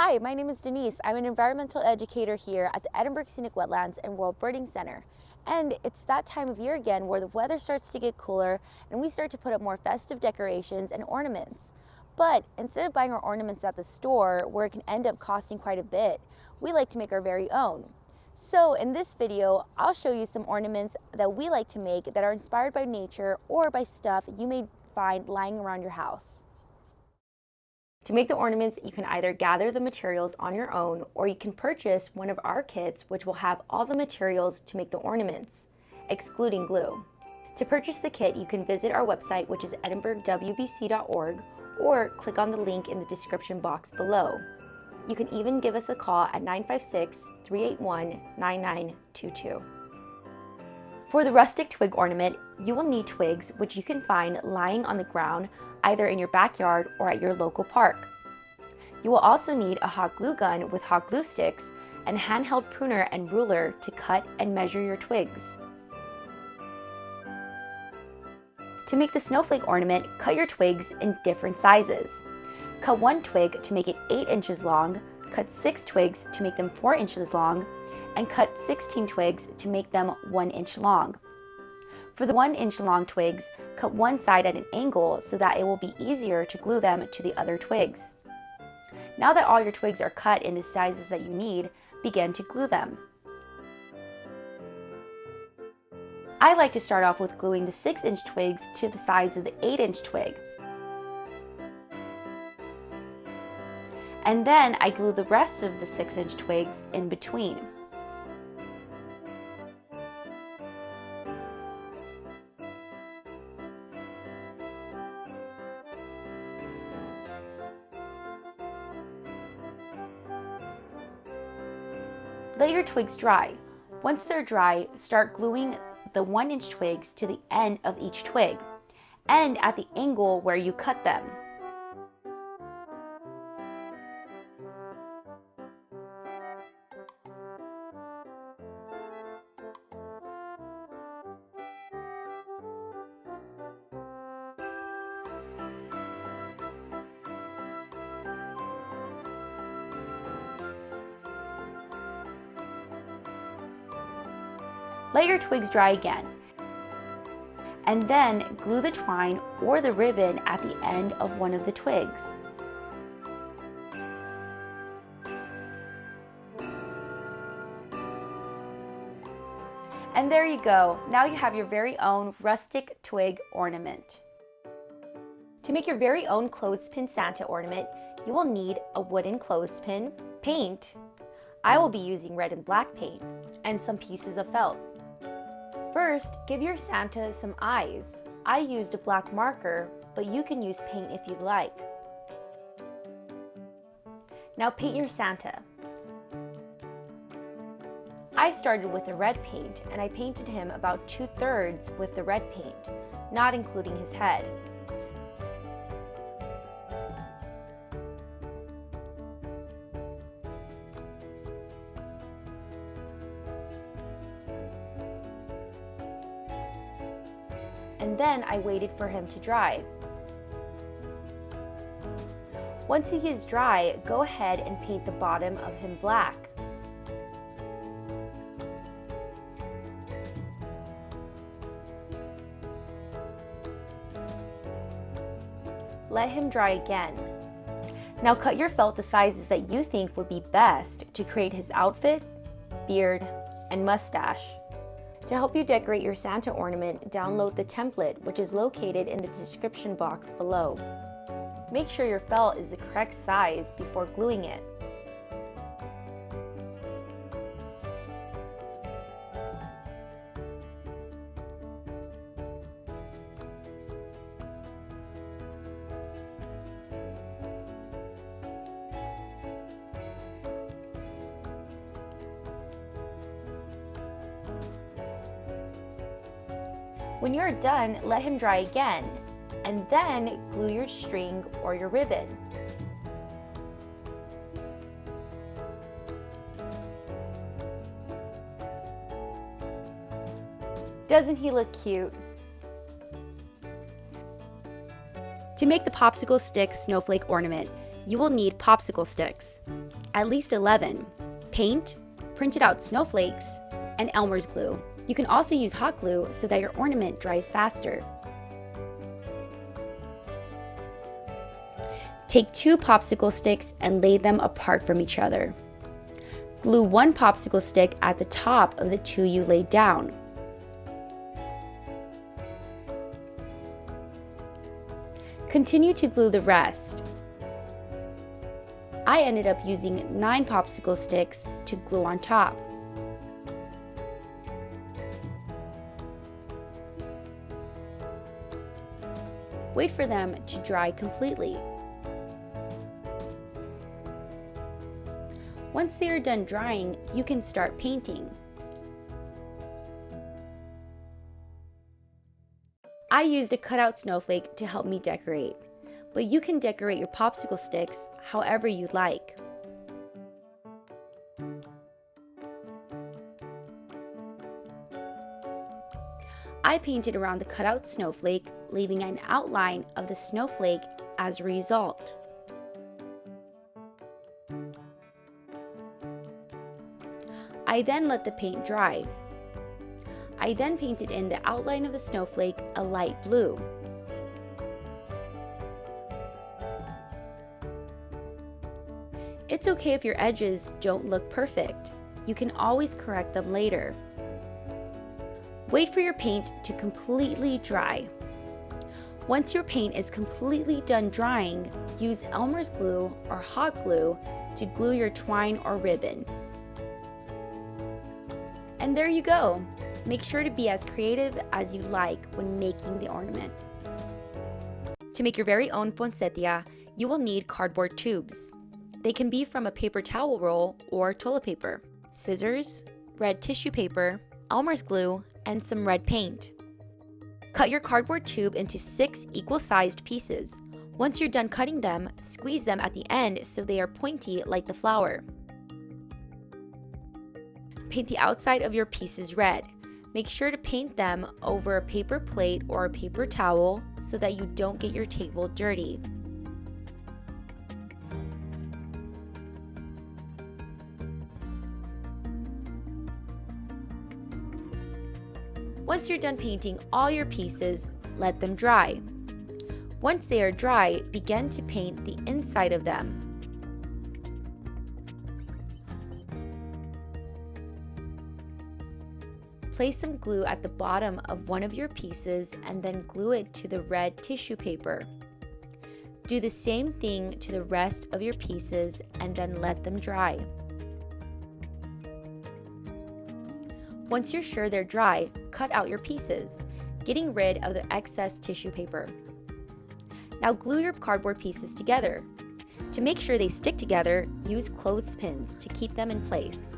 Hi, my name is Denise. I'm an environmental educator here at the Edinburgh Scenic Wetlands and World Birding Center. And it's that time of year again where the weather starts to get cooler and we start to put up more festive decorations and ornaments. But instead of buying our ornaments at the store where it can end up costing quite a bit, we like to make our very own. So in this video, I'll show you some ornaments that we like to make that are inspired by nature or by stuff you may find lying around your house. To make the ornaments, you can either gather the materials on your own or you can purchase one of our kits which will have all the materials to make the ornaments, excluding glue. To purchase the kit, you can visit our website, which is edinburghwbc.org, or click on the link in the description box below. You can even give us a call at 956-381-9922. For the rustic twig ornament, you will need twigs which you can find lying on the ground either in your backyard or at your local park. You will also need a hot glue gun with hot glue sticks and handheld pruner and ruler to cut and measure your twigs. To make the snowflake ornament, cut your twigs in different sizes. Cut one twig to make it 8 inches long, cut 6 twigs to make them 4 inches long, and cut 16 twigs to make them 1 inch long. For the 1 inch long twigs, cut one side at an angle so that it will be easier to glue them to the other twigs. Now that all your twigs are cut in the sizes that you need, begin to glue them. I like to start off with gluing the 6 inch twigs to the sides of the 8 inch twig. And then I glue the rest of the 6 inch twigs in between. Let your twigs dry. Once they're dry, start gluing the 1 inch twigs to the end of each twig and at the angle where you cut them. Let your twigs dry again, and then glue the twine or the ribbon at the end of one of the twigs. And there you go. Now you have your very own rustic twig ornament. To make your very own clothespin Santa ornament, you will need a wooden clothespin, paint. I will be using red and black paint, and some pieces of felt. First, give your Santa some eyes. I used a black marker, but you can use paint if you'd like. Now paint your Santa. I started with the red paint and I painted him about 2/3 with the red paint, not including his head. And then I waited for him to dry. Once he is dry, go ahead and paint the bottom of him black. Let him dry again. Now cut your felt the sizes that you think would be best to create his outfit, beard, and mustache. To help you decorate your Santa ornament, download the template, which is located in the description box below. Make sure your felt is the correct size before gluing it. When you're done, let him dry again, and then glue your string or your ribbon. Doesn't he look cute? To make the popsicle stick snowflake ornament, you will need popsicle sticks, at least 11, paint, printed out snowflakes, and Elmer's glue. You can also use hot glue so that your ornament dries faster. Take 2 popsicle sticks and lay them apart from each other. Glue 1 popsicle stick at the top of the 2 you laid down. Continue to glue the rest. I ended up using 9 popsicle sticks to glue on top. Wait for them to dry completely. Once they are done drying, you can start painting. I used a cutout snowflake to help me decorate, but you can decorate your popsicle sticks however you'd like. I painted around the cutout snowflake, leaving an outline of the snowflake as a result. I then let the paint dry. I then painted in the outline of the snowflake a light blue. It's okay if your edges don't look perfect. You can always correct them later. Wait for your paint to completely dry. Once your paint is completely done drying, use Elmer's glue or hot glue to glue your twine or ribbon. And there you go! Make sure to be as creative as you like when making the ornament. To make your very own poinsettia, you will need cardboard tubes. They can be from a paper towel roll or toilet paper, scissors, red tissue paper, Elmer's glue, and some red paint. Cut your cardboard tube into 6 equal-sized pieces. Once you're done cutting them, squeeze them at the end so they are pointy like the flower. Paint the outside of your pieces red. Make sure to paint them over a paper plate or a paper towel so that you don't get your table dirty. Once you're done painting all your pieces, let them dry. Once they are dry, begin to paint the inside of them. Place some glue at the bottom of one of your pieces and then glue it to the red tissue paper. Do the same thing to the rest of your pieces and then let them dry. Once you're sure they're dry, cut out your pieces, getting rid of the excess tissue paper. Now glue your cardboard pieces together. To make sure they stick together, use clothespins to keep them in place.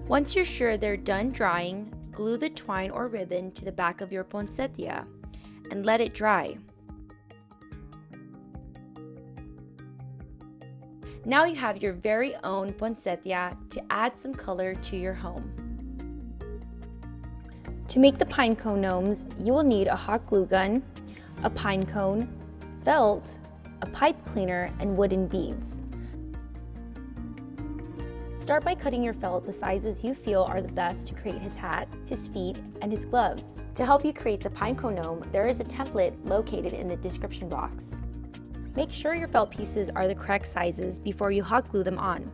Once you're sure they're done drying, glue the twine or ribbon to the back of your poinsettia and let it dry. Now you have your very own poinsettia to add some color to your home. To make the pine cone gnomes, you will need a hot glue gun, a pine cone, felt, a pipe cleaner, and wooden beads. Start by cutting your felt the sizes you feel are the best to create his hat, his feet, and his gloves. To help you create the pine cone gnome, there is a template located in the description box. Make sure your felt pieces are the correct sizes before you hot glue them on.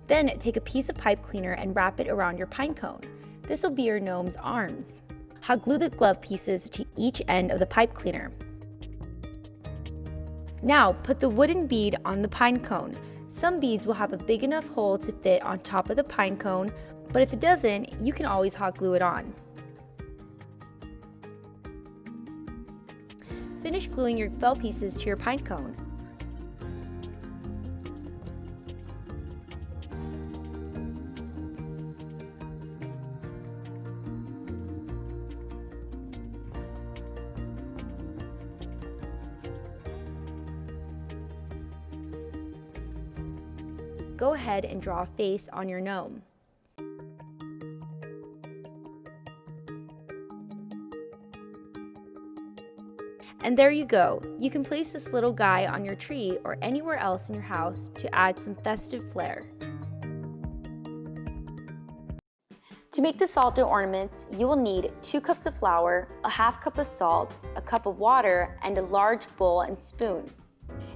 Then take a piece of pipe cleaner and wrap it around your pine cone. This will be your gnome's arms. Hot glue the glove pieces to each end of the pipe cleaner. Now put the wooden bead on the pine cone. Some beads will have a big enough hole to fit on top of the pine cone, but if it doesn't, you can always hot glue it on. Finish gluing your felt pieces to your pine cone. Go ahead and draw a face on your gnome. And there you go. You can place this little guy on your tree or anywhere else in your house to add some festive flair. To make the salt dough ornaments, you will need 2 cups of flour, a half cup of salt, a cup of water, and a large bowl and spoon.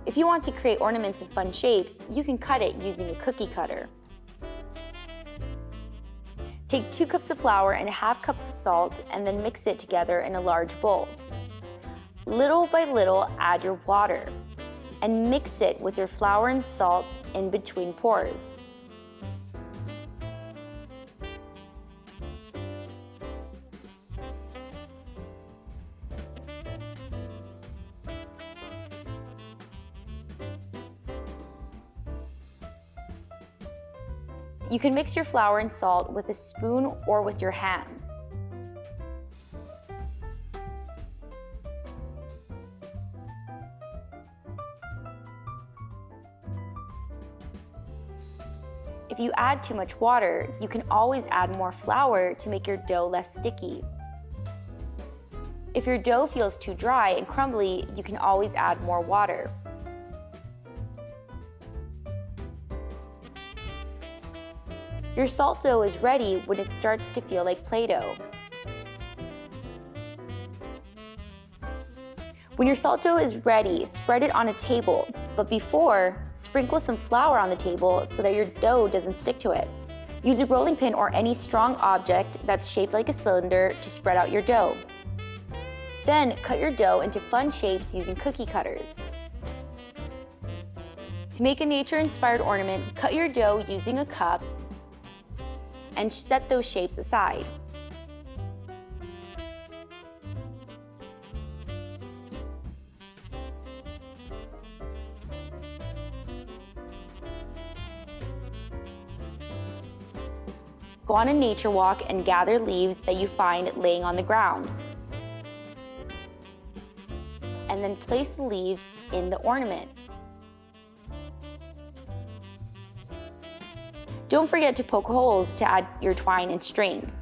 If you want to create ornaments in fun shapes, you can cut it using a cookie cutter. Take 2 cups of flour and a half cup of salt and then mix it together in a large bowl. Little by little, add your water and mix it with your flour and salt in between pours. You can mix your flour and salt with a spoon or with your hands. If you add too much water, you can always add more flour to make your dough less sticky. If your dough feels too dry and crumbly, you can always add more water. Your salt dough is ready when it starts to feel like Play-Doh. When your salt dough is ready, spread it on a table, but before, sprinkle some flour on the table so that your dough doesn't stick to it. Use a rolling pin or any strong object that's shaped like a cylinder to spread out your dough. Then cut your dough into fun shapes using cookie cutters. To make a nature-inspired ornament, cut your dough using a cup and set those shapes aside. Go on a nature walk and gather leaves that you find laying on the ground. And then place the leaves in the ornament. Don't forget to poke holes to add your twine and string.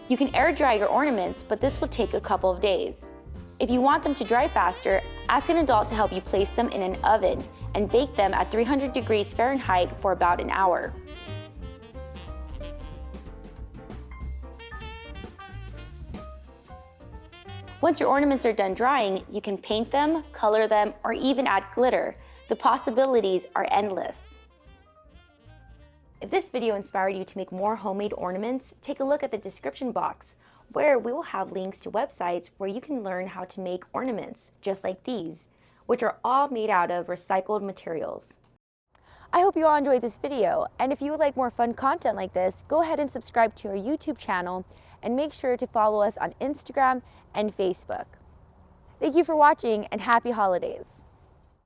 You can air dry your ornaments, but this will take a couple of days. If you want them to dry faster, ask an adult to help you place them in an oven and bake them at 300 degrees Fahrenheit for about an hour. Once your ornaments are done drying, you can paint them, color them, or even add glitter. The possibilities are endless. If this video inspired you to make more homemade ornaments, take a look at the description box, where we will have links to websites where you can learn how to make ornaments just like these, which are all made out of recycled materials. I hope you all enjoyed this video, and if you would like more fun content like this, go ahead and subscribe to our YouTube channel and make sure to follow us on Instagram and Facebook. Thank you for watching and happy holidays!